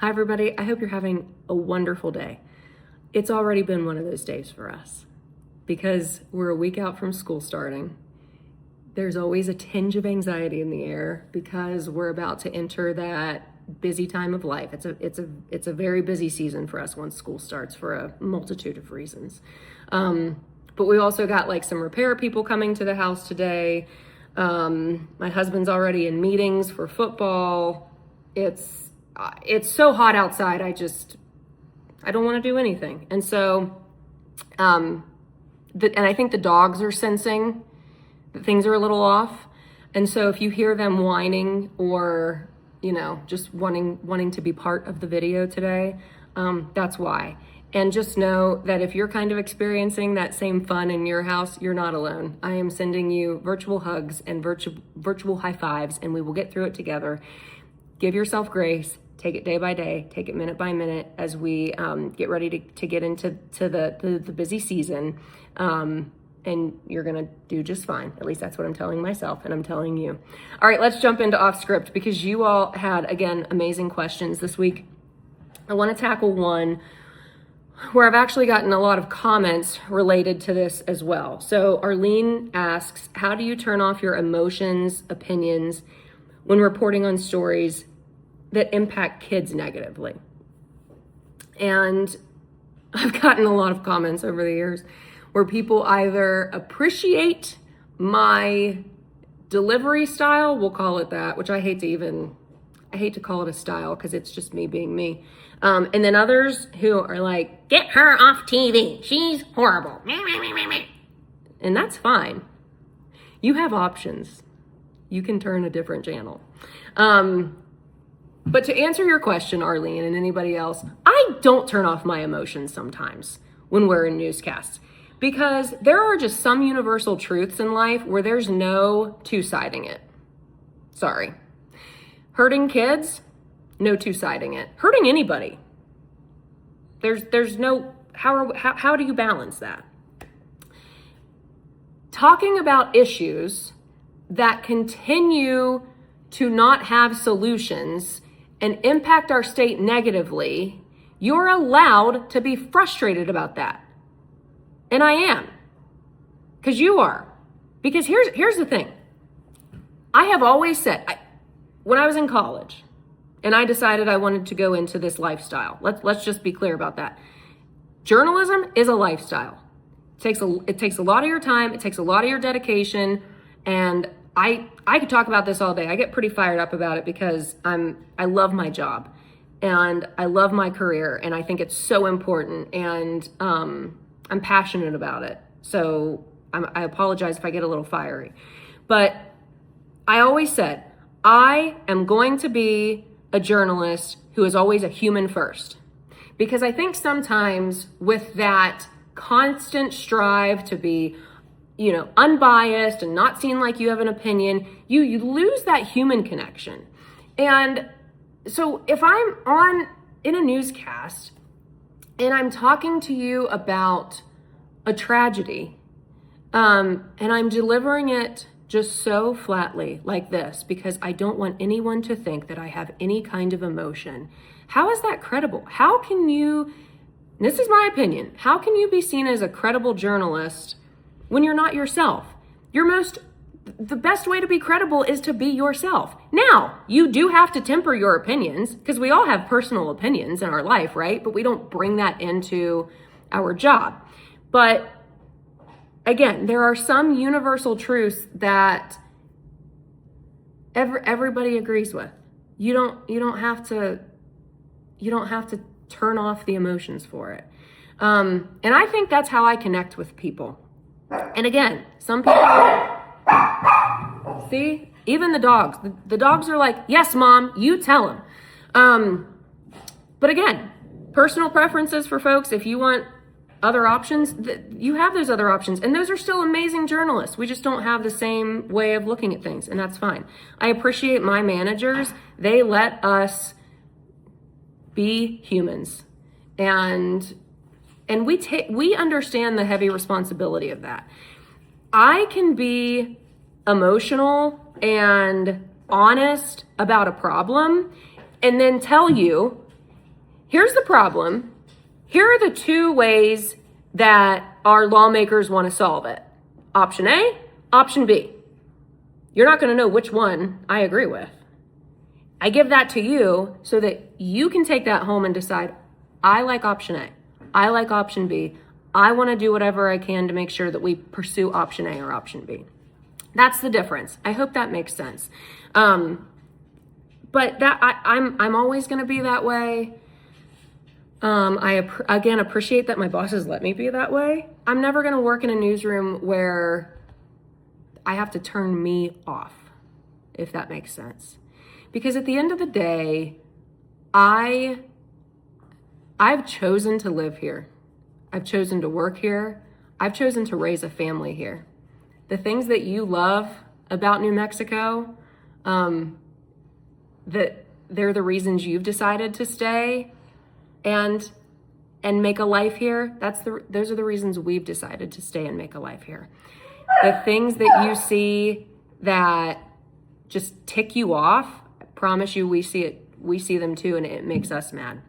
Hi, everybody. I hope you're having a wonderful day. It's already been one of those days for us because we're a week out from school starting. There's always a tinge of anxiety in the air because we're about to enter that busy time of life. It's a very busy season for us once school starts for a multitude of reasons. But we also got like some repair people coming to the house today. My husband's already in meetings for football. It's so hot outside. I don't want to do anything. And so, and I think the dogs are sensing that things are a little off. And so if you hear them whining or, just wanting to be part of the video today, that's why. And just know that if you're kind of experiencing that same fun in your house, you're not alone. I am sending you virtual hugs and virtual high fives, and we will get through it together. Give yourself grace. Take it day by day. Take it minute by minute as we get ready to get into the busy season. And you're going to do just fine. At least that's what I'm telling myself and I'm telling you. All right, let's jump into off script because you all had, again, amazing questions this week. I want to tackle one where I've actually gotten a lot of comments related to this as well. So Arlene asks, how do you turn off your emotions, opinions when reporting on stories that impact kids negatively? And I've gotten a lot of comments over the years where people either appreciate my delivery style, we'll call it that, which I hate to call it a style because it's just me being me. And then others who are like, get her off TV. She's horrible. And that's fine. You have options. You can turn a different channel. But to answer your question, Arlene, and anybody else, I don't turn off my emotions sometimes when we're in newscasts because there are just some universal truths in life where there's no two-siding it. Sorry. Hurting kids, no two-siding it. Hurting anybody. There's no, how do you balance that? Talking about issues that continue to not have solutions and impact our state negatively, you're allowed to be frustrated about that. And I am, because you are. Because here's the thing. I have always said, when I was in college and I decided I wanted to go into this lifestyle, let's just be clear about that. Journalism is a lifestyle. It takes a lot of your time. It takes a lot of your dedication. And I could talk about this all day. I get pretty fired up about it because I love my job and I love my career and I think it's so important and I'm passionate about it. So I apologize if I get a little fiery. But I always said, I am going to be a journalist who is always a human first. Because I think sometimes with that constant strive to be unbiased and not seem like you have an opinion, you lose that human connection. And so if I'm in a newscast and I'm talking to you about a tragedy, and I'm delivering it just so flatly like this because I don't want anyone to think that I have any kind of emotion, how is that credible? How can you, this is my opinion, how can you be seen as a credible journalist when you're not yourself? The best way to be credible is to be yourself. Now, you do have to temper your opinions because we all have personal opinions in our life, right? But we don't bring that into our job. But again, there are some universal truths that everybody agrees with. You don't have to turn off the emotions for it. And I think that's how I connect with people. And again, some people, see, even the dogs are like, yes, mom, you tell them. But again, personal preferences for folks. If you want other options, you have those other options. And those are still amazing journalists. We just don't have the same way of looking at things. And that's fine. I appreciate my managers. They let us be humans. And we understand the heavy responsibility of that. I can be emotional and honest about a problem and then tell you, here's the problem. Here are the two ways that our lawmakers want to solve it. Option A, option B. You're not going to know which one I agree with. I give that to you so that you can take that home and decide, I like option A. I like option B. I want to do whatever I can to make sure that we pursue option A or option B. That's the difference. I hope that makes sense. But I'm always going to be that way. Again, appreciate that my bosses let me be that way. I'm never going to work in a newsroom where I have to turn me off, if that makes sense. Because at the end of the day, I've chosen to live here. I've chosen to work here. I've chosen to raise a family here. The things that you love about New Mexico, that they're the reasons you've decided to stay and make a life here. Those are the reasons we've decided to stay and make a life here. The things that you see that just tick you off, I promise you we see them too, and it makes us mad.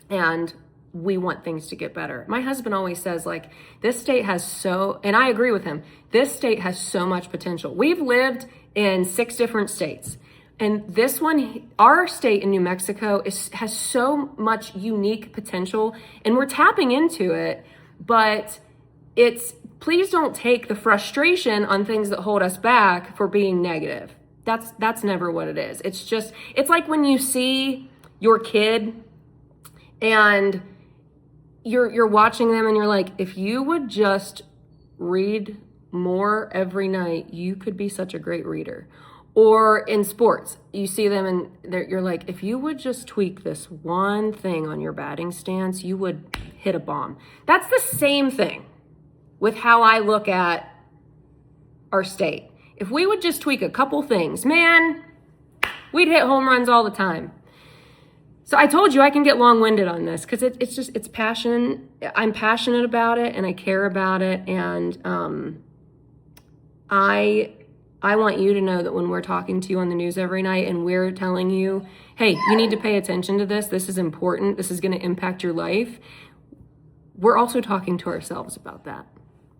And we want things to get better. My husband always says, like, this state has and I agree with him, this state has so much potential. We've lived in 6 different states. And this one, our state in New Mexico has so much unique potential, and we're tapping into it, but please don't take the frustration on things that hold us back for being negative. That's never what it is. It's like when you see your kid and you're watching them and you're like, if you would just read more every night, you could be such a great reader. Or in sports, you see them and you're like, if you would just tweak this one thing on your batting stance, you would hit a bomb. That's the same thing with how I look at our state. If we would just tweak a couple things, man, we'd hit home runs all the time. So I told you I can get long-winded on this because it's passion. I'm passionate about it and I care about it. And I want you to know that when we're talking to you on the news every night and we're telling you, hey, you need to pay attention to this. This is important. This is going to impact your life. We're also talking to ourselves about that.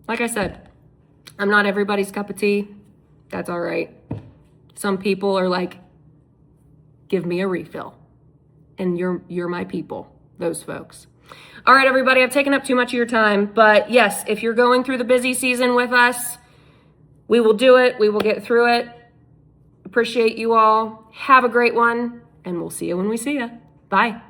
Like I said, I'm not everybody's cup of tea. That's all right. Some people are like, give me a refill. And you're my people, those folks. All right, everybody, I've taken up too much of your time. But yes, if you're going through the busy season with us, we will do it. We will get through it. Appreciate you all. Have a great one. And we'll see you when we see you. Bye.